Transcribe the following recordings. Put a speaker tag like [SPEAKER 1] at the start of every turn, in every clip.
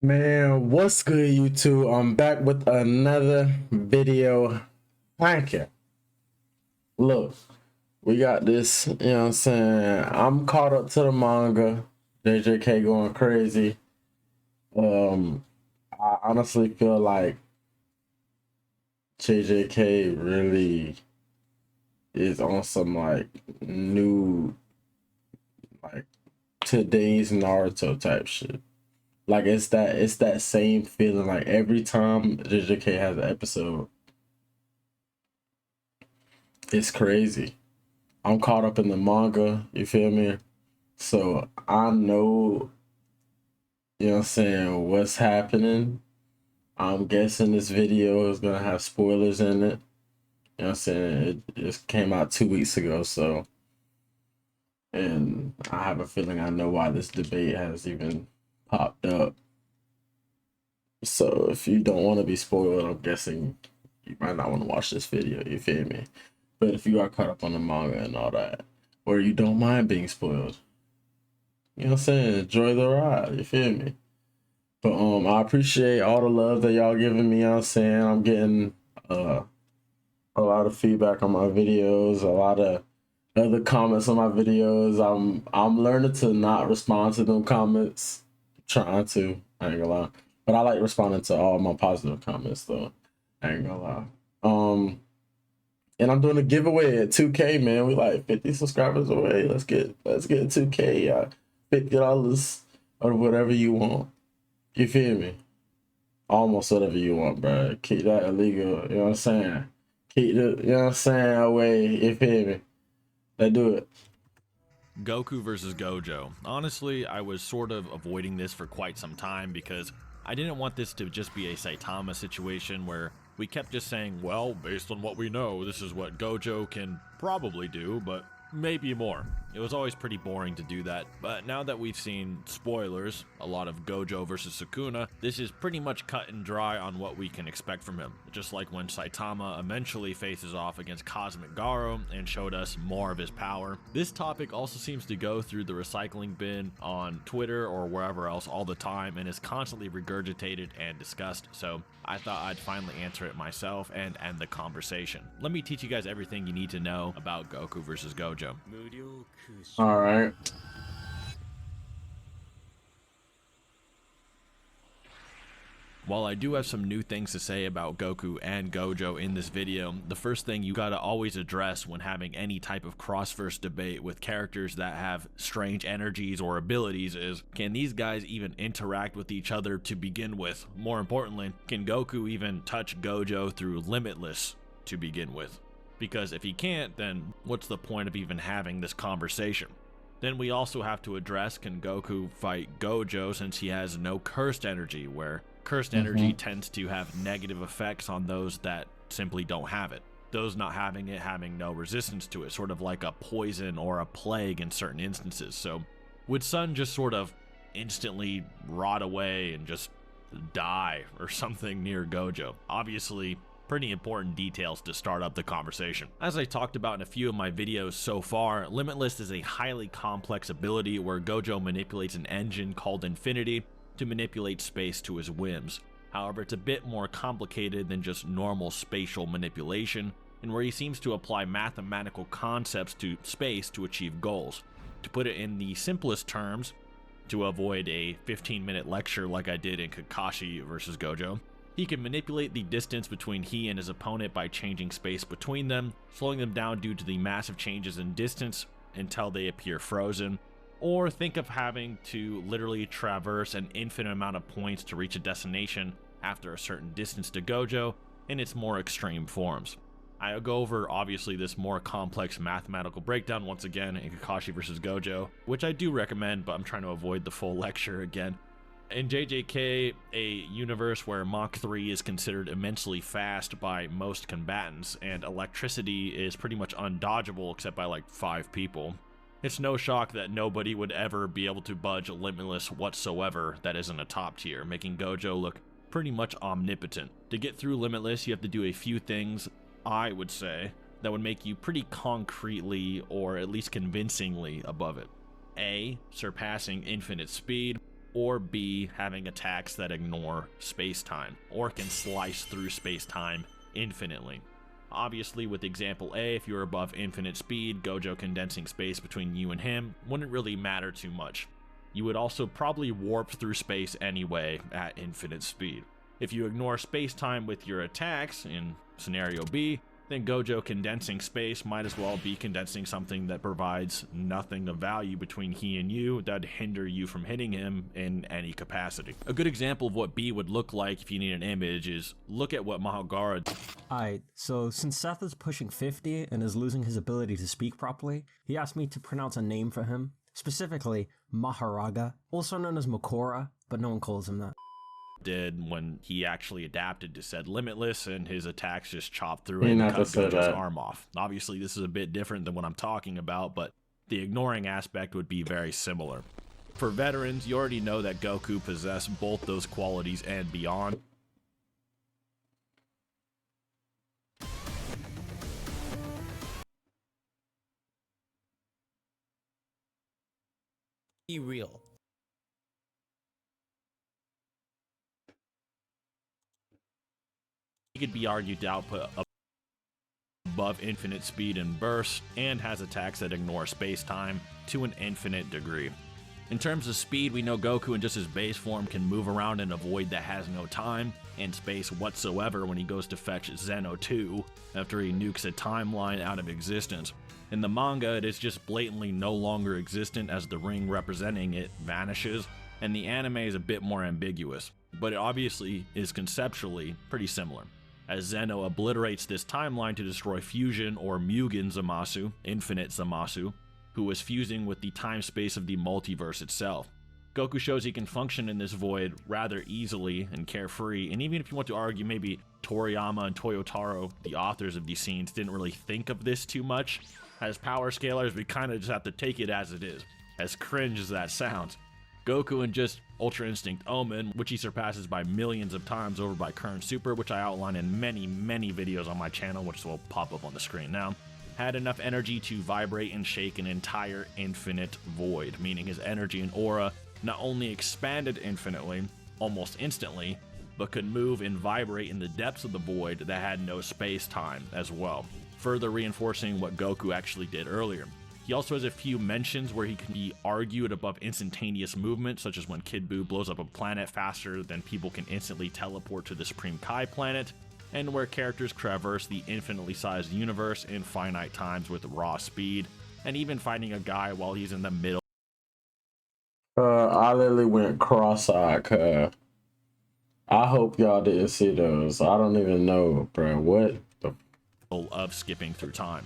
[SPEAKER 1] Man, what's good, YouTube? I'm back with another video. Thank you. Look, we got this, you know what I'm saying? I'm caught up to the manga. JJK going crazy. I honestly feel like JJK really is on some like new, like today's Naruto type shit. Like it's that same feeling. Like every time JJK has an episode, it's crazy. I'm caught up in the manga, you feel me? So I know, you know what I'm saying, what's happening. I'm guessing this video is gonna have spoilers in it. You know what I'm saying? It just came out 2 weeks ago, so and I have a feeling I know why this debate has even popped up. So if you don't want to be spoiled, I'm guessing you might not want to watch this video, you feel me? But if you are caught up on the manga and all that, or you don't mind being spoiled, you know what I'm saying, enjoy the ride, you feel me? But I appreciate all the love that y'all giving me. You know what I'm saying, I'm getting a lot of feedback on my videos, a lot of other comments on my videos. I'm learning to not respond to them comments. Trying to, I ain't gonna lie. But I like responding to all my positive comments though. I ain't gonna lie. And I'm doing a giveaway at 2K, man. We like 50 subscribers away. Let's get 2K. $50 or whatever you want. You feel me? Almost whatever you want, bro. Keep that illegal. You know what I'm saying? Keep the, you know what I'm saying, away. You feel me? Let's do it.
[SPEAKER 2] Goku versus Gojo. Honestly, I was sort of avoiding this for quite some time because I didn't want this to just be a Saitama situation where we kept just saying, well, based on what we know, this is what Gojo can probably do, but maybe more. It was always pretty boring to do that, but now that we've seen spoilers, a lot of Gojo versus Sukuna, this is pretty much cut and dry on what we can expect from him. Just like when Saitama eventually faces off against Cosmic Garo and showed us more of his power. This topic also seems to go through the recycling bin on Twitter or wherever else all the time and is constantly regurgitated and discussed, so I thought I'd finally answer it myself and end the conversation. Let me teach you guys everything you need to know about Goku versus Gojo.
[SPEAKER 1] All right.
[SPEAKER 2] While I do have some new things to say about Goku and Gojo in this video, the first thing you gotta always address when having any type of cross-verse debate with characters that have strange energies or abilities is, can these guys even interact with each other to begin with? More importantly, can Goku even touch Gojo through Limitless to begin with? Because if he can't, then what's the point of even having this conversation? Then we also have to address, can Goku fight Gojo since he has no cursed energy, where cursed energy tends to have negative effects on those that simply don't have it. Those not having it having no resistance to it, sort of like a poison or a plague in certain instances. So would Sun just sort of instantly rot away and just die or something near Gojo? Obviously, pretty important details to start up the conversation. As I talked about in a few of my videos so far, Limitless is a highly complex ability where Gojo manipulates an engine called Infinity to manipulate space to his whims. However, it's a bit more complicated than just normal spatial manipulation, and where he seems to apply mathematical concepts to space to achieve goals. To put it in the simplest terms, to avoid a 15-minute lecture like I did in Kakashi vs. Gojo, he can manipulate the distance between he and his opponent by changing space between them, slowing them down due to the massive changes in distance until they appear frozen, or think of having to literally traverse an infinite amount of points to reach a destination after a certain distance to Gojo in its more extreme forms. I'll go over obviously this more complex mathematical breakdown once again in Kakashi vs. Gojo, which I do recommend, but I'm trying to avoid the full lecture again. In JJK, a universe where Mach 3 is considered immensely fast by most combatants, and electricity is pretty much undodgeable except by like 5 people. It's no shock that nobody would ever be able to budge Limitless whatsoever that isn't a top tier, making Gojo look pretty much omnipotent. To get through Limitless, you have to do a few things, I would say, that would make you pretty concretely or at least convincingly above it. A. Surpassing infinite speed. or B, having attacks that ignore space-time, or can slice through space-time infinitely. Obviously, with example A, if you're above infinite speed, Gojo condensing space between you and him wouldn't really matter too much. You would also probably warp through space anyway at infinite speed. If you ignore space-time with your attacks, in scenario B, then Gojo condensing space might as well be condensing something that provides nothing of value between he and you that would hinder you from hitting him in any capacity. A good example of what B would look like if you need an image is look at what Mahagara.
[SPEAKER 3] Alright, so since Seth is pushing 50 and is losing his ability to speak properly, he asked me to pronounce a name for him, specifically Maharaga, also known as Makora, but no one calls him that.
[SPEAKER 2] Did when he actually adapted to said Limitless and his attacks just chopped through it and cut Gojo's arm off. Obviously this is a bit different than what I'm talking about, but the ignoring aspect would be very similar. For veterans, you already know that Goku possessed both those qualities and beyond.
[SPEAKER 4] Be real.
[SPEAKER 2] He could be argued to output above infinite speed and burst, and has attacks that ignore space-time to an infinite degree. In terms of speed, we know Goku in just his base form can move around in a void that has no time and space whatsoever when he goes to fetch Zeno 2 after he nukes a timeline out of existence. In the manga, it is just blatantly no longer existent as the ring representing it vanishes, and the anime is a bit more ambiguous, but it obviously is conceptually pretty similar, as Zeno obliterates this timeline to destroy Fusion or Mugen Zamasu, Infinite Zamasu, who was fusing with the time-space of the multiverse itself. Goku shows he can function in this void rather easily and carefree, and even if you want to argue maybe Toriyama and Toyotaro, the authors of these scenes, didn't really think of this too much, as power scalers we kinda just have to take it as it is, as cringe as that sounds. Goku and just Ultra Instinct Omen, which he surpasses by millions of times over by current Super, which I outline in many videos on my channel, which will pop up on the screen now, had enough energy to vibrate and shake an entire infinite void, meaning his energy and aura not only expanded infinitely, almost instantly, but could move and vibrate in the depths of the void that had no space-time as well, further reinforcing what Goku actually did earlier. He also has a few mentions where he can be argued above instantaneous movement, such as when Kid Buu blows up a planet faster than people can instantly teleport to the Supreme Kai planet, and where characters traverse the infinitely sized universe in finite times with raw speed, and even fighting a guy while he's in the middle.
[SPEAKER 1] I literally went cross-eyed, I hope y'all didn't see those. I don't even know, bro. What the
[SPEAKER 2] of skipping through time.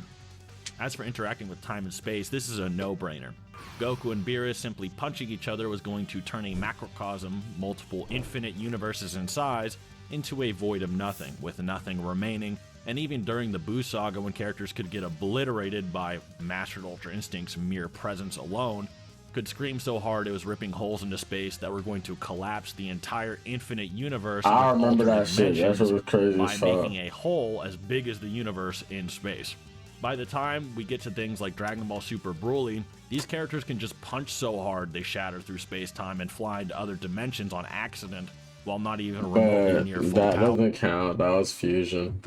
[SPEAKER 2] As for interacting with time and space, this is a no-brainer. Goku and Beerus simply punching each other was going to turn a macrocosm, multiple infinite universes in size, into a void of nothing, with nothing remaining, and even during the Buu Saga when characters could get obliterated by Mastered Ultra Instinct's mere presence alone, could scream so hard it was ripping holes into space that were going to collapse the entire infinite universe.
[SPEAKER 1] I remember that shit. That shit was crazy
[SPEAKER 2] by making a hole as big as the universe in space. By the time we get to things like Dragon Ball Super Broly, these characters can just punch so hard they shatter through space-time and fly into other dimensions on accident while not even remotely near full
[SPEAKER 1] that
[SPEAKER 2] power.
[SPEAKER 1] Doesn't count. That was fusion.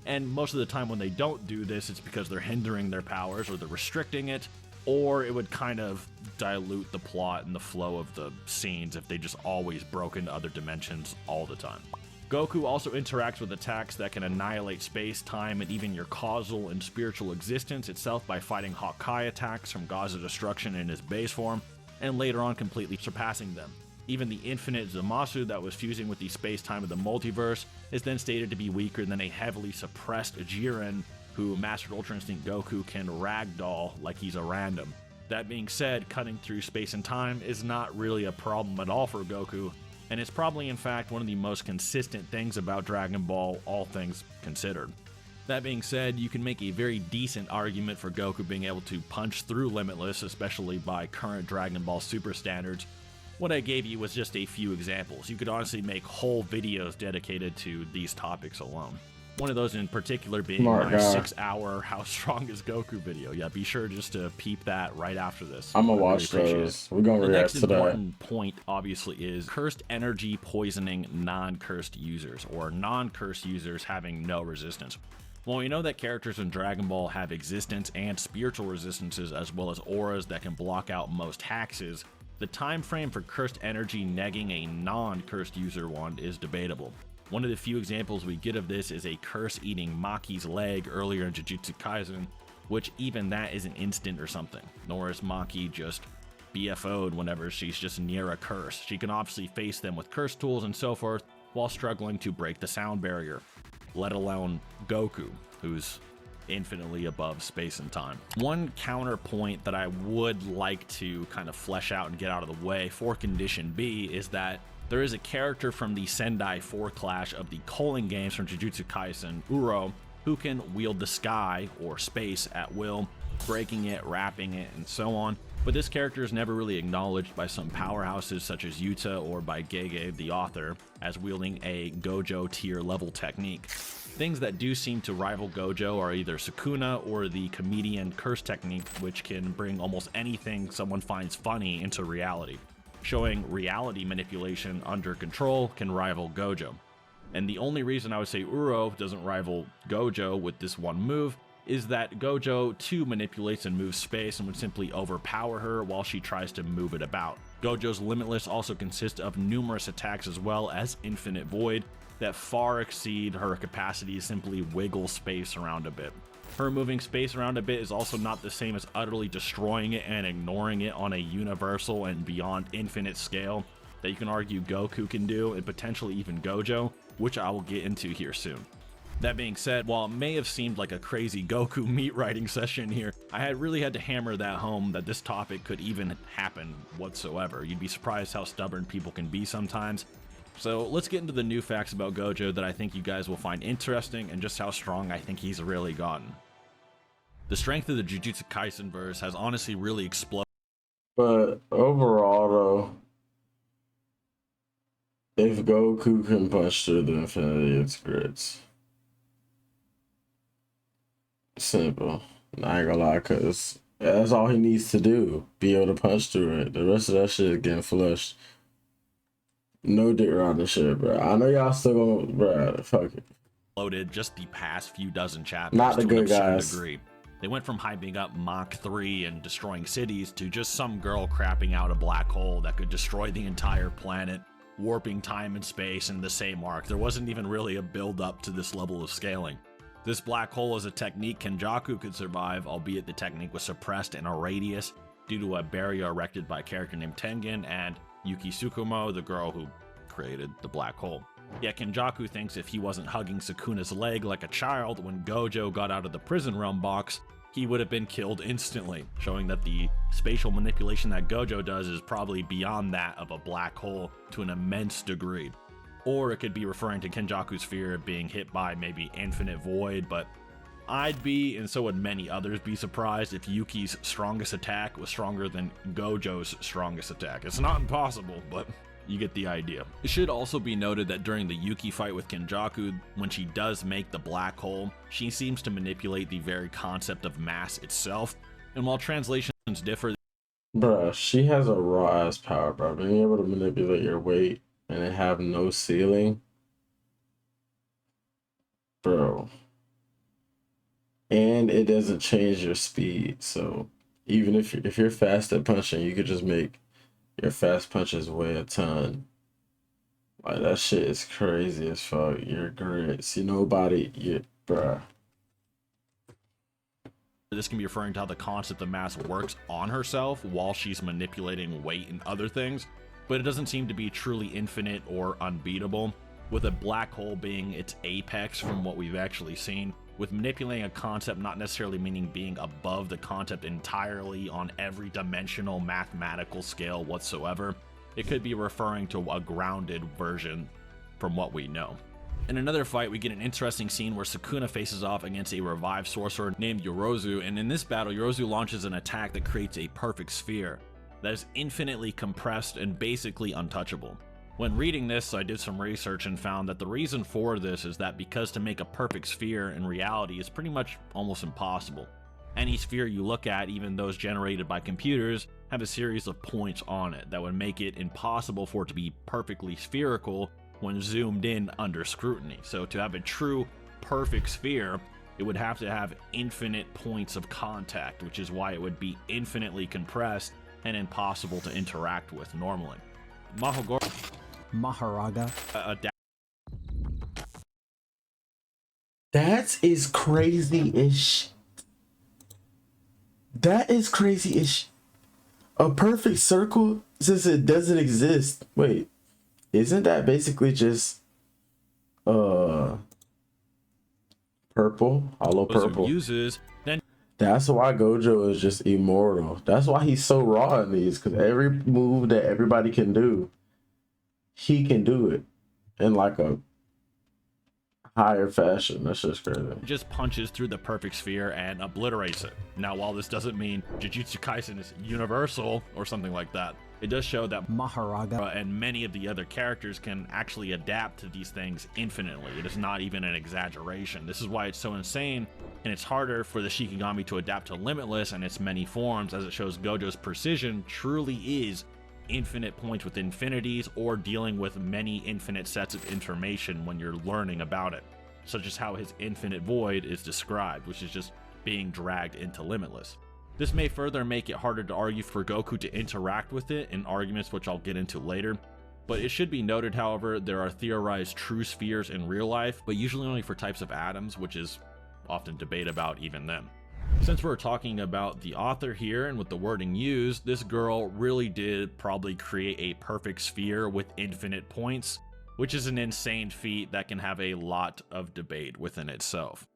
[SPEAKER 2] And most of the time when they don't do this, it's because they're hindering their powers or they're restricting it, or it would kind of dilute the plot and the flow of the scenes if they just always broke into other dimensions all the time. Goku also interacts with attacks that can annihilate space, time, and even your causal and spiritual existence itself by fighting Hawkeye attacks from Gods of Destruction in his base form, and later on completely surpassing them. Even the infinite Zamasu that was fusing with the space-time of the multiverse is then stated to be weaker than a heavily suppressed Jiren, who Mastered Ultra Instinct Goku can ragdoll like he's a random. That being said, cutting through space and time is not really a problem at all for Goku, and it's probably in fact one of the most consistent things about Dragon Ball, all things considered. That being said, you can make a very decent argument for Goku being able to punch through Limitless, especially by current Dragon Ball Super standards. What I gave you was just a few examples. You could honestly make whole videos dedicated to these topics alone. One of those in particular being
[SPEAKER 1] Smart
[SPEAKER 2] my
[SPEAKER 1] guy.
[SPEAKER 2] 6-hour How Strong is Goku video. Yeah, be sure just to peep that right after this.
[SPEAKER 1] I'm gonna
[SPEAKER 2] I really
[SPEAKER 1] watch
[SPEAKER 2] appreciate it.
[SPEAKER 1] those. We're gonna
[SPEAKER 2] The
[SPEAKER 1] react
[SPEAKER 2] next
[SPEAKER 1] to that.
[SPEAKER 2] important point, obviously, is cursed energy poisoning non-cursed users, or non-cursed users having no resistance. Well, we know that characters in Dragon Ball have existence and spiritual resistances, as well as auras that can block out most hexes. The time frame for cursed energy negging a non-cursed user one is debatable. One of the few examples we get of this is a curse eating Maki's leg earlier in Jujutsu Kaisen, which even that isn't instant or something, nor is Maki just BFO'd whenever she's just near a curse. She can obviously face them with curse tools and so forth while struggling to break the sound barrier, let alone Goku, who's infinitely above space and time. One counterpoint that I would like to kind of flesh out and get out of the way for Condition B is that there is a character from the Sendai 4 Clash of the Culling games from Jujutsu Kaisen, Uro, who can wield the sky or space at will, breaking it, wrapping it, and so on. But this character is never really acknowledged by some powerhouses such as Yuta or by Gege, the author, as wielding a Gojo tier level technique. Things that do seem to rival Gojo are either Sukuna or the comedian curse technique, which can bring almost anything someone finds funny into reality. Showing reality manipulation under control can rival Gojo. And the only reason I would say Uro doesn't rival Gojo with this one move is that Gojo too manipulates and moves space and would simply overpower her while she tries to move it about. Gojo's Limitless also consists of numerous attacks as well as Infinite Void that far exceed her capacity to simply wiggle space around a bit. Her moving space around a bit is also not the same as utterly destroying it and ignoring it on a universal and beyond infinite scale that you can argue Goku can do, and potentially even Gojo, which I will get into here soon. That being said, while it may have seemed like a crazy Goku meat writing session here, I had really had to hammer that home that this topic could even happen whatsoever. You'd be surprised how stubborn people can be sometimes. So let's get into the new facts about Gojo that I think you guys will find interesting and just how strong I think he's really gotten. The strength of the Jujutsu Kaisen verse has honestly really exploded.
[SPEAKER 1] But overall, though, if Goku can punch through the infinity, it's grits. Simple. I ain't gonna lie, cause that's all he needs to do. Be able to punch through it. The rest of that shit is getting flushed. No dick around the shit, bro. I know y'all still gonna, bro. Fuck it.
[SPEAKER 2] Loaded just the past few dozen chapters
[SPEAKER 1] Not the
[SPEAKER 2] to an
[SPEAKER 1] good
[SPEAKER 2] absurd
[SPEAKER 1] guys.
[SPEAKER 2] degree. They went from hyping up Mach 3 and destroying cities to just some girl crapping out a black hole that could destroy the entire planet, warping time and space in the same arc. There wasn't even really a build up to this level of scaling. This black hole is a technique Kenjaku could survive, albeit the technique was suppressed in a radius due to a barrier erected by a character named Tengen and Yuki Tsukumo, the girl who created the black hole. Yet Kenjaku thinks if he wasn't hugging Sukuna's leg like a child when Gojo got out of the prison realm box, he would have been killed instantly, showing that the spatial manipulation that Gojo does is probably beyond that of a black hole to an immense degree. Or it could be referring to Kenjaku's fear of being hit by maybe Infinite Void, but I'd be, and so would many others, be surprised if Yuki's strongest attack was stronger than Gojo's strongest attack. It's not impossible, but you get the idea. It should also be noted that during the Yuki fight with Kenjaku, when she does make the black hole, she seems to manipulate the very concept of mass itself, and while translations differ,
[SPEAKER 1] Bruh, she has a raw ass power, bro. Being able to manipulate your weight and it have no ceiling, bro. And it doesn't change your speed, so even if you're fast at punching, you could just make your fast punches weigh a ton. Like, that shit is crazy as fuck. Your grits, bruh.
[SPEAKER 2] this can be referring to how the concept of mass works on herself while she's manipulating weight and other things, but it doesn't seem to be truly infinite or unbeatable, with a black hole being its apex from what we've actually seen, with manipulating a concept not necessarily meaning being above the concept entirely on every dimensional mathematical scale whatsoever. It could be referring to a grounded version from what we know. In another fight, we get an interesting scene where Sukuna faces off against a revived sorcerer named Yorozu, and in this battle, Yorozu launches an attack that creates a perfect sphere that is infinitely compressed and basically untouchable. When reading this, I did some research and found that the reason for this is that because to make a perfect sphere in reality is pretty much almost impossible. Any sphere you look at, even those generated by computers, have a series of points on it that would make it impossible for it to be perfectly spherical when zoomed in under scrutiny. So to have a true perfect sphere, it would have to have infinite points of contact, which is why it would be infinitely compressed and impossible to interact with normally.
[SPEAKER 3] Maharaga.
[SPEAKER 1] That is crazy-ish. That is crazy-ish. A perfect circle, since it doesn't exist. Wait, isn't that basically just purple? Hollow purple.
[SPEAKER 2] Uses, then
[SPEAKER 1] That's why Gojo is just immortal. That's why he's so raw in these, because every move that everybody can do, he can do it in like a higher fashion. That's just crazy.
[SPEAKER 2] just punches through the perfect sphere and obliterates it. Now, while this doesn't mean Jujutsu Kaisen is universal or something like that, it does show that
[SPEAKER 3] Maharaga.
[SPEAKER 2] and many of the other characters can actually adapt to these things infinitely. It is not even an exaggeration. This is why it's so insane, and it's harder for the Shikigami to adapt to Limitless and its many forms, as it shows Gojo's precision truly is infinite points with infinities, or dealing with many infinite sets of information when you're learning about it, such as how his infinite void is described, which is just being dragged into Limitless. This may further make it harder to argue for Goku to interact with it in arguments which I'll get into later, but it should be noted, however, there are theorized true spheres in real life, but usually only for types of atoms, which is often debate about even then. Since we're talking about the author here and with the wording used, this girl really did probably create a perfect sphere with infinite points, which is an insane feat that can have a lot of debate within itself.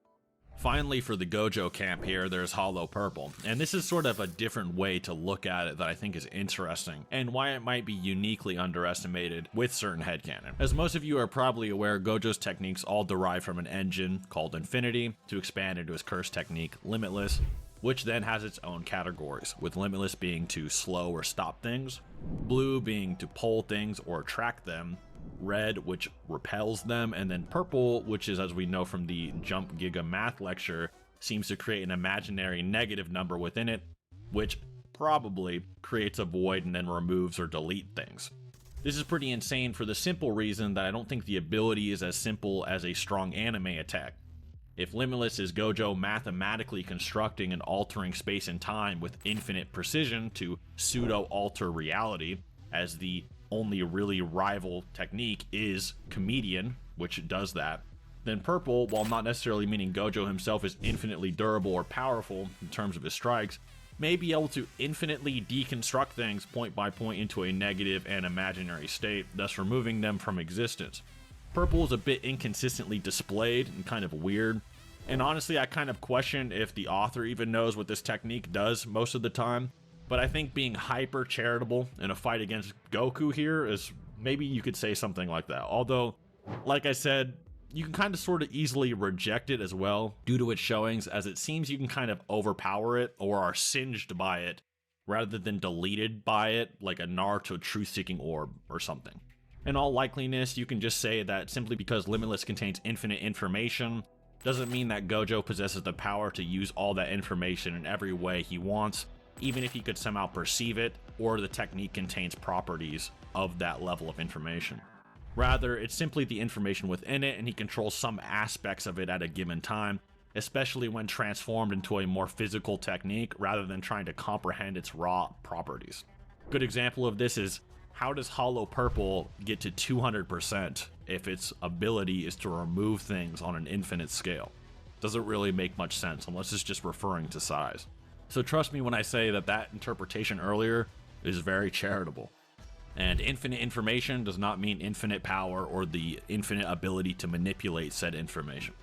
[SPEAKER 2] Finally, for the Gojo camp here, there's Hollow Purple, and this is sort of a different way to look at it that I think is interesting, and why it might be uniquely underestimated with certain headcanon. As most of you are probably aware, Gojo's techniques all derive from an engine called Infinity to expand into his curse technique, Limitless, which then has its own categories, with Limitless being to slow or stop things, Blue being to pull things or attract them, Red, which repels them, and then Purple, which is, as we know from the Jump Giga math lecture, seems to create an imaginary negative number within it, which probably creates a void and then removes or deletes things. This is pretty insane for the simple reason that I don't think the ability is as simple as a strong anime attack. If Limitless is Gojo mathematically constructing and altering space and time with infinite precision to pseudo-alter reality, as the only really rival technique is Comedian, which does that, then Purple, while not necessarily meaning Gojo himself is infinitely durable or powerful in terms of his strikes, may be able to infinitely deconstruct things point by point into a negative and imaginary state, thus removing them from existence. Purple is a bit inconsistently displayed and kind of weird, and honestly I kind of question if the author even knows what this technique does most of the time. But I think being hyper charitable in a fight against Goku here is, maybe you could say something like that. Although, like I said, you can kind of sort of easily reject it as well due to its showings, as it seems you can kind of overpower it or are singed by it rather than deleted by it, like a Naruto truth-seeking orb or something. In all likeliness, you can just say that simply because Limitless contains infinite information doesn't mean that Gojo possesses the power to use all that information in every way he wants, even if he could somehow perceive it, or the technique contains properties of that level of information. Rather, it's simply the information within it, and he controls some aspects of it at a given time, especially when transformed into a more physical technique rather than trying to comprehend its raw properties. Good example of this is, how does Hollow Purple get to 200% if its ability is to remove things on an infinite scale? Doesn't really make much sense unless it's just referring to size. So trust me when I say that that interpretation earlier is very charitable. And infinite information does not mean infinite power or the infinite ability to manipulate said information.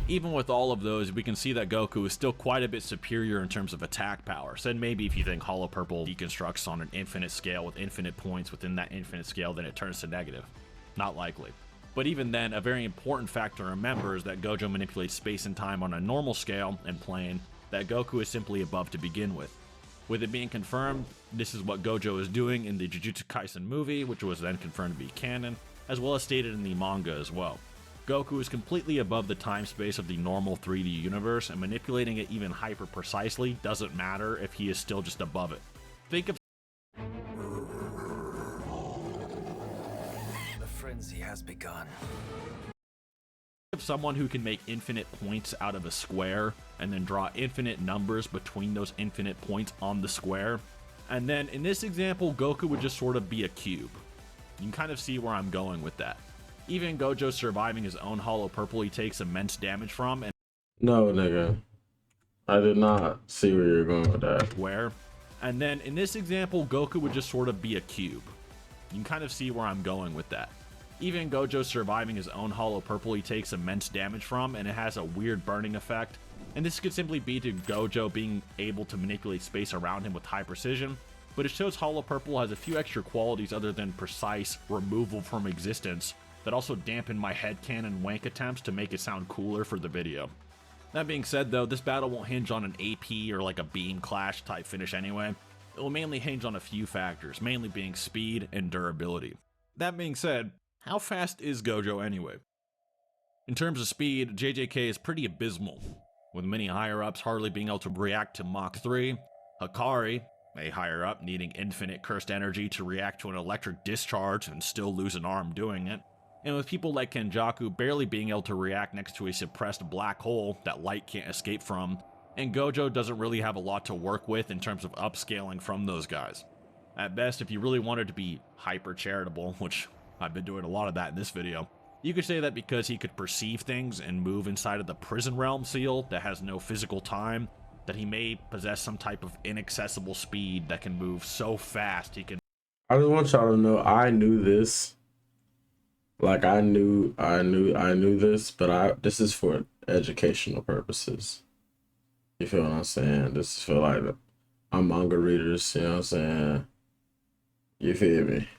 [SPEAKER 2] Even with all of those, we can see that Goku is still quite a bit superior in terms of attack power. So maybe if you think Hollow Purple deconstructs on an infinite scale with infinite points within that infinite scale, then it turns to negative. Not likely. But even then, a very important factor to remember is that Gojo manipulates space and time on a normal scale and plane that Goku is simply above to begin with. With it being confirmed, this is what Gojo is doing in the Jujutsu Kaisen movie, which was then confirmed to be canon, as well as stated in the manga as well. Goku is completely above the time space of the normal 3D universe, and manipulating it even hyper precisely doesn't matter if he is still just above it. Think of
[SPEAKER 4] The frenzy has begun.
[SPEAKER 2] someone who can make infinite points out of a square and then draw infinite numbers between those infinite points on the square. And then in this example, Goku would just sort of be a cube. You can kind of see where I'm going with that. Even Gojo surviving his own hollow purple he takes immense damage from, and
[SPEAKER 1] No, nigga. I did not see where you're going with that.
[SPEAKER 2] where. And then in this example, Goku would just sort of be a cube. You can kind of see where I'm going with that. Even Gojo surviving his own hollow purple he takes immense damage from, and it has a weird burning effect. And this could simply be to Gojo being able to manipulate space around him with high precision, but it shows hollow purple has a few extra qualities other than precise removal from existence that also dampen my headcanon wank attempts to make it sound cooler for the video. That being said though, this battle won't hinge on an AP or like a beam clash type finish anyway. It will mainly hinge on a few factors, mainly being speed and durability. That being said, how fast is Gojo anyway? In terms of speed, JJK is pretty abysmal, with many higher-ups hardly being able to react to Mach 3, Hikari, a higher-up needing infinite cursed energy to react to an electric discharge and still lose an arm doing it, and with people like Kenjaku barely being able to react next to a suppressed black hole that light can't escape from, and Gojo doesn't really have a lot to work with in terms of upscaling from those guys. At best, if you really wanted to be hyper-charitable, which I've been doing a lot of that in this video, you could say that because he could perceive things and move inside of the prison realm seal that has no physical time, that he may possess some type of inaccessible speed that can move so fast he can.
[SPEAKER 1] I just want y'all to know I knew this. Like I knew this, but this is for educational purposes. You feel what I'm saying? This is for like I'm manga readers, you know what I'm saying? You feel me?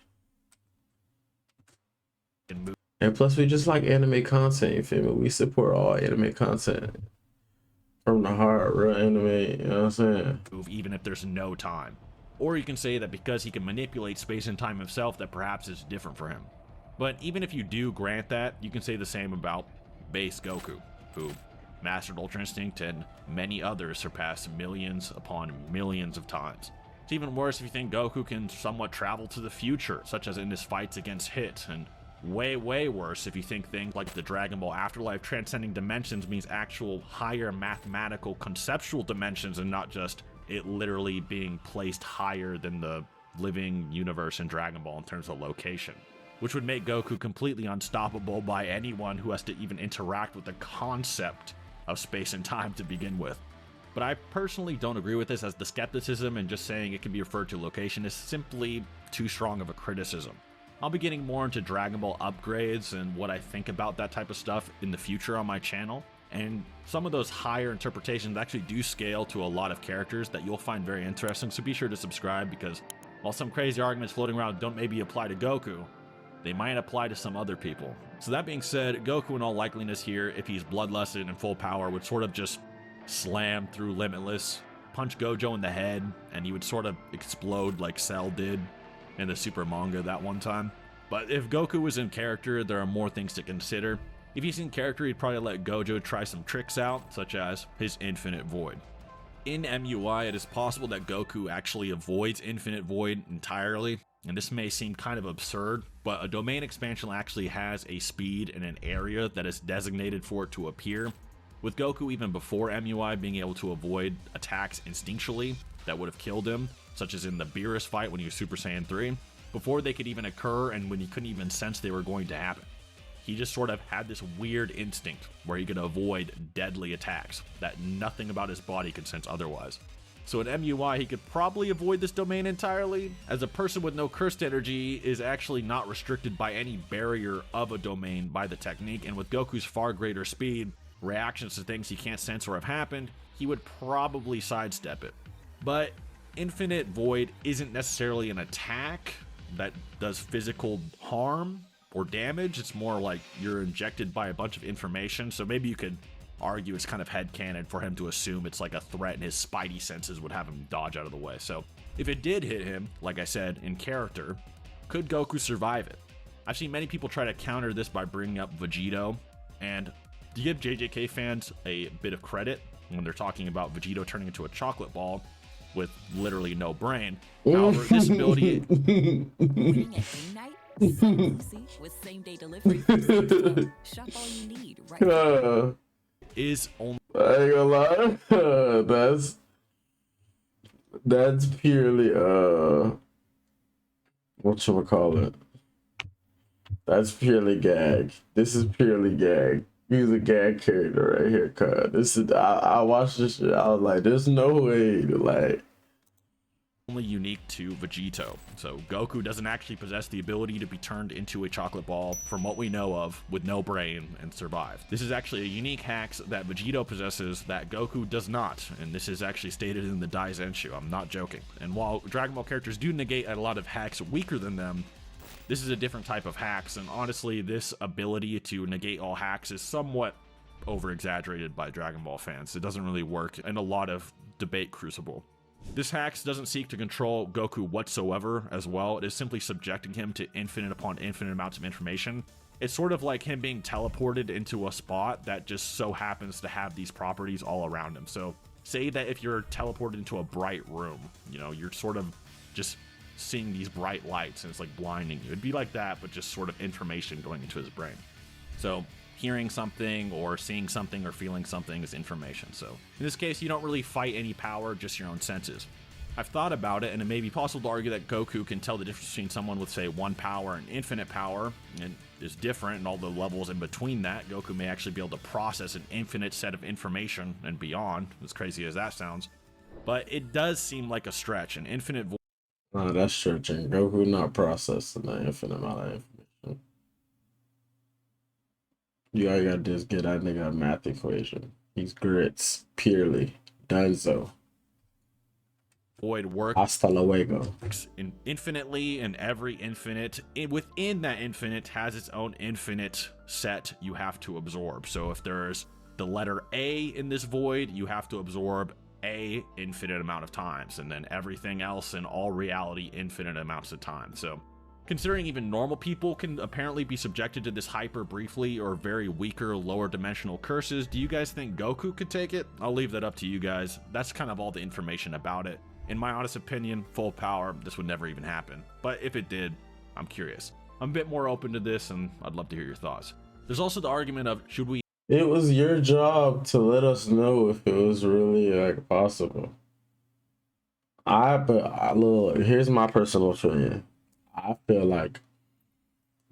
[SPEAKER 2] Move
[SPEAKER 1] And plus we just like anime content, you feel me? We support all anime content. From the heart, real anime, you know what I'm saying?
[SPEAKER 2] even if there's no time. Or you can say that because he can manipulate space and time himself, that perhaps it's different for him. But even if you do grant that, you can say the same about base Goku, who mastered Ultra Instinct and many others surpassed millions upon millions of times. It's even worse if you think Goku can somewhat travel to the future, such as in his fights against Hit, and way worse if you think things like the Dragon Ball Afterlife transcending dimensions means actual higher mathematical conceptual dimensions and not just it literally being placed higher than the living universe in Dragon Ball in terms of location, which would make Goku completely unstoppable by anyone who has to even interact with the concept of space and time to begin with. But I personally don't agree with this, as the skepticism and just saying it can be referred to location is simply too strong of a criticism. I'll be getting more into Dragon Ball upgrades and what I think about that type of stuff in the future on my channel, and some of those higher interpretations actually do scale to a lot of characters that you'll find very interesting, so be sure to subscribe, because while some crazy arguments floating around don't maybe apply to Goku, they might apply to some other people. So that being said, Goku in all likeliness here, if he's bloodlusted and full power, would sort of just slam through Limitless, punch Gojo in the head, and he would sort of explode like Cell did in the Super manga that one time. But if Goku was in character, there are more things to consider. If he's in character, he'd probably let Gojo try some tricks out, such as his Infinite Void. In MUI, it is possible that Goku actually avoids Infinite Void entirely, and this may seem kind of absurd, but a domain expansion actually has a speed and an area that is designated for it to appear, with Goku even before MUI being able to avoid attacks instinctually that would have killed him, such as in the Beerus fight when he was Super Saiyan 3, before they could even occur and when he couldn't even sense they were going to happen. He just sort of had this weird instinct where he could avoid deadly attacks that nothing about his body could sense otherwise. So in MUI, he could probably avoid this domain entirely, as a person with no cursed energy is actually not restricted by any barrier of a domain by the technique, and with Goku's far greater speed, reactions to things he can't sense or have happened, he would probably sidestep it. But Infinite Void isn't necessarily an attack that does physical harm or damage. It's more like you're injected by a bunch of information, so maybe you could argue it's kind of headcanon for him to assume it's like a threat and his spidey senses would have him dodge out of the way. So if it did hit him, like I said, in character, could Goku survive it? I've seen many people try to counter this by bringing up Vegito, and to give JJK fans a bit of credit when they're talking about Vegito turning into a chocolate ball with literally no brain. However, this ability
[SPEAKER 5] Ordering at game night? Lucy with same-day delivery from Sam's Club. Shop all you need right
[SPEAKER 2] is only
[SPEAKER 1] I ain't gonna lie. That's purely whatchamacallit. That's purely gag. This is purely gag. He's a gag character right here, cuz. This is I watched this shit, I was like, there's no way to like
[SPEAKER 2] only unique to Vegito. So Goku doesn't actually possess the ability to be turned into a chocolate ball from what we know of with no brain and survive. This is actually a unique hack that Vegito possesses that Goku does not, and this is actually stated in the Daizenshu. I'm not joking. And while Dragon Ball characters do negate a lot of hacks weaker than them, this is a different type of hacks, and honestly, this ability to negate all hacks is somewhat over-exaggerated by Dragon Ball fans. It doesn't really work in a lot of debate crucible. This hacks doesn't seek to control Goku whatsoever as well. It is simply subjecting him to infinite upon infinite amounts of information. It's sort of like him being teleported into a spot that just so happens to have these properties all around him. So say that if you're teleported into a bright room, you know, you're sort of just seeing these bright lights and it's like blinding you. It'd be like that, but just sort of information going into his brain. So hearing something or seeing something or feeling something is information. So in this case, you don't really fight any power, just your own senses. I've thought about it, and it may be possible to argue that Goku can tell the difference between someone with, say, 1 power and infinite power, and is different, and all the levels in between that. Goku may actually be able to process an infinite set of information and beyond, as crazy as that sounds. But it does seem like a stretch. An infinite void.
[SPEAKER 1] Oh, that's stretching. Goku not processing the infinite amount of information. You all you gotta do is get that nigga a math equation. He's grits, purely. Dunzo.
[SPEAKER 2] Void work
[SPEAKER 1] Hasta luego.
[SPEAKER 2] Infinitely, and every infinite within that infinite has its own infinite set you have to absorb. So if there's the letter A in this void, you have to absorb A infinite amount of times, and then everything else in all reality infinite amounts of time. So considering even normal people can apparently be subjected to this hyper briefly or very weaker lower dimensional curses, do you guys think Goku could take it? I'll leave that up to you guys. That's kind of all the information about it. In my honest opinion, full power, this would never even happen. But if it did, I'm curious. I'm a bit more open to this, and I'd love to hear your thoughts. There's also the argument of, should we...
[SPEAKER 1] It was your job to let us know if it was really like possible. Look, here's my personal opinion. I feel like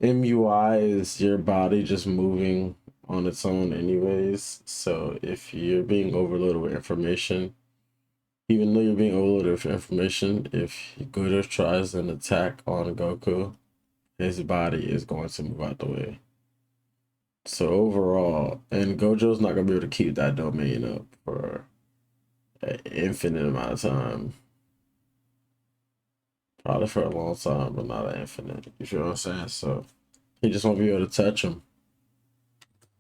[SPEAKER 1] MUI is your body just moving on its own anyways. So if you're being overloaded with information, even though you're being overloaded with information, if Gojo tries an attack on Goku, his body is going to move out the way. So overall, and Gojo's not going to be able to keep that domain up for an infinite amount of time. Probably for a long time, but not an infinite. You feel what I'm saying? So he just won't be able to touch him.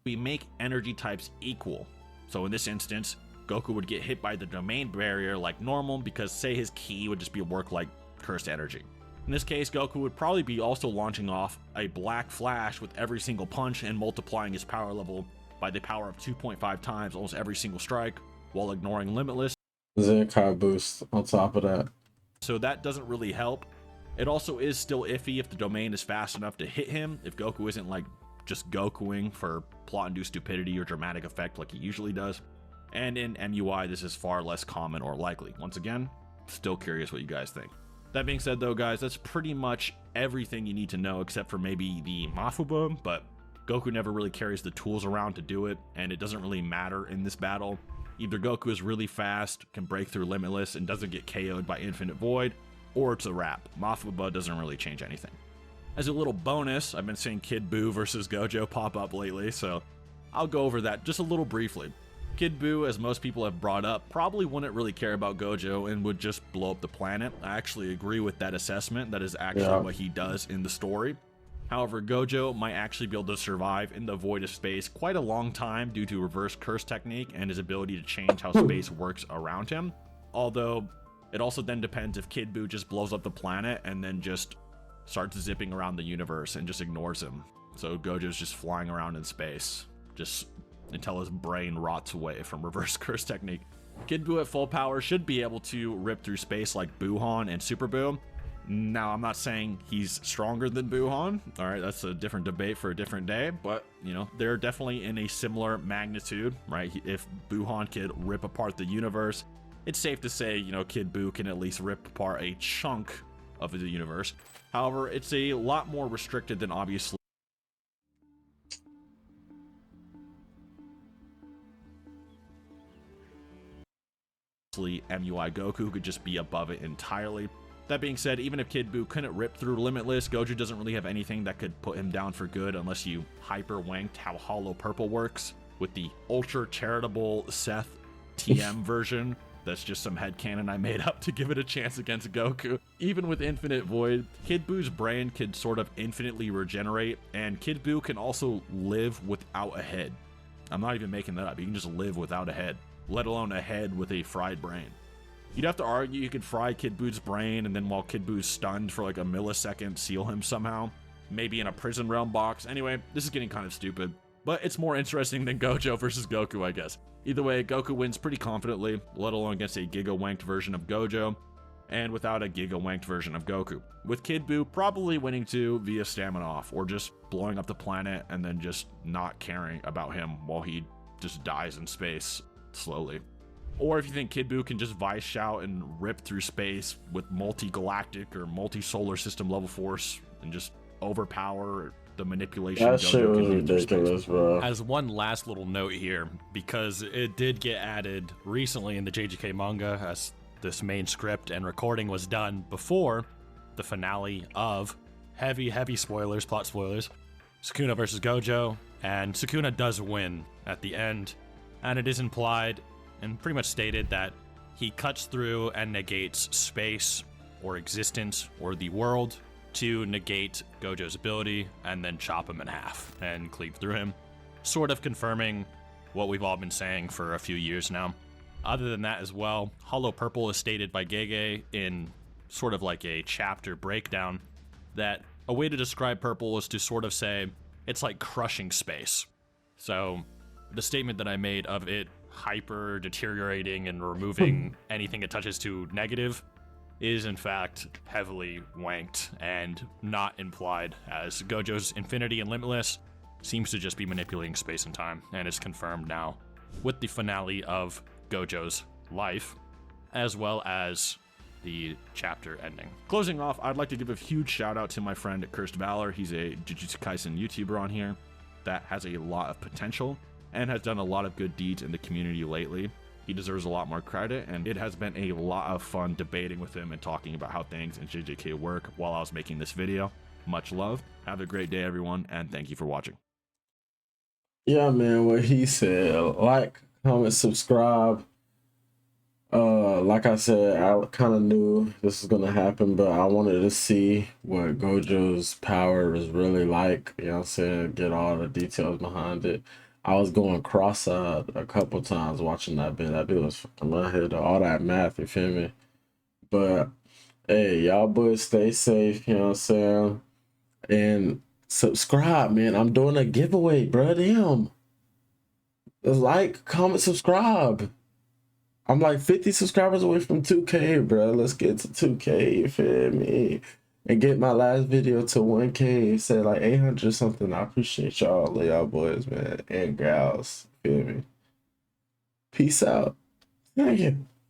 [SPEAKER 2] We make energy types equal. So in this instance, Goku would get hit by the domain barrier like normal because, say, his ki would just be work like cursed energy. In this case, Goku would probably be also launching off a black flash with every single punch and multiplying his power level by the power of 2.5 times almost every single strike while ignoring Limitless.
[SPEAKER 1] Zenkai boost on top of that.
[SPEAKER 2] So that doesn't really help. It also is still iffy if the domain is fast enough to hit him, if Goku isn't like just Gokuing for plot-induced stupidity or dramatic effect like he usually does. And in MUI, this is far less common or likely. Once again, still curious what you guys think. That being said though, guys, that's pretty much everything you need to know except for maybe the Mafuba, but Goku never really carries the tools around to do it, and it doesn't really matter in this battle. Either Goku is really fast, can break through Limitless, and doesn't get KO'd by Infinite Void, or it's a wrap. Mafuba doesn't really change anything. As a little bonus, I've been seeing Kid Buu versus Gojo pop up lately, so I'll go over that just a little briefly. Kid Buu, as most people have brought up, probably wouldn't really care about Gojo and would just blow up the planet. I actually agree with that assessment. That is actually what he does in the story. However, Gojo might actually be able to survive in the void of space quite a long time due to reverse curse technique and his ability to change how space works around him. Although, it also then depends if Kid Buu just blows up the planet and then just starts zipping around the universe and just ignores him. So Gojo's just flying around in space, just until his brain rots away from reverse curse technique. Kid Buu at full power should be able to rip through space like Buuhan and Super Buu. Now, I'm not saying he's stronger than Buuhan. All right, that's a different debate for a different day. But, you know, they're definitely in a similar magnitude, right? If Buuhan could rip apart the universe, it's safe to say, you know, Kid Buu can at least rip apart a chunk of the universe. However, it's a lot more restricted than obviously MUI Goku, who could just be above it entirely. That being said, even if Kid Buu couldn't rip through Limitless, Gojo doesn't really have anything that could put him down for good unless you hyper-wanked how Hollow Purple works with the ultra-charitable Seth TM version. That's just some headcanon I made up to give it a chance against Goku. Even with Infinite Void, Kid Buu's brain could sort of infinitely regenerate, and Kid Buu can also live without a head. I'm not even making that up. He can just live without a head, let alone a head with a fried brain. You'd have to argue you could fry Kid Buu's brain and then while Kid Buu's stunned for like a millisecond, seal him somehow. Maybe in a prison realm box. Anyway, this is getting kind of stupid, but it's more interesting than Gojo versus Goku, I guess. Either way, Goku wins pretty confidently, let alone against a giga-wanked version of Gojo, and without a giga-wanked version of Goku. With Kid Buu probably winning too via stamina off, or just blowing up the planet and then just not caring about him while he just dies in space slowly. Or if you think Kid Buu can just vice shout and rip through space with multi-galactic or multi-solar system level force and just overpower the manipulation.
[SPEAKER 1] That shit was ridiculous, bro.
[SPEAKER 6] As one last little note here, because it did get added recently in the JJK manga as this main script and recording was done before the finale of heavy spoilers, plot spoilers, Sukuna versus Gojo, and Sukuna does win at the end, and it is implied and pretty much stated that he cuts through and negates space or existence or the world to negate Gojo's ability and then chop him in half and cleave through him, sort of confirming what we've all been saying for a few years now. Other than that as well, Hollow Purple is stated by Gege in sort of like a chapter breakdown that a way to describe purple is to sort of say it's like crushing space. So the statement that I made of it hyper deteriorating and removing anything it touches to negative is in fact heavily wanked and not implied, as Gojo's Infinity and Limitless seems to just be manipulating space and time, and is confirmed now with the finale of Gojo's life, as well as the chapter ending. Closing off, I'd like to give a huge shout out to my friend Cursed Valor. He's a Jujutsu Kaisen YouTuber on here that has a lot of potential and has done a lot of good deeds in the community lately. He deserves a lot more credit, and it has been a lot of fun debating with him and talking about how things in JJK work while I was making this video. Much love. Have a great day, everyone, and thank you for watching.
[SPEAKER 1] Yeah, man, what he said. Like, comment, subscribe. Like I said, I kind of knew this was gonna happen, but I wanted to see what Gojo's power is really like. You know what I'm saying? Get all the details behind it. I was going cross-eyed a couple times watching that bit. That bit was fucking my head, all that math, you feel me? But hey, y'all boys stay safe, you know what I'm saying? And subscribe, man. I'm doing a giveaway, bro. Damn. Like, comment, subscribe. I'm like 50 subscribers away from 2K, bro. Let's get to 2K, you feel me? And get my last video to 1K. It said like 800 or something. I appreciate y'all boys, man, and gals. Feel me? Peace out. Thank you.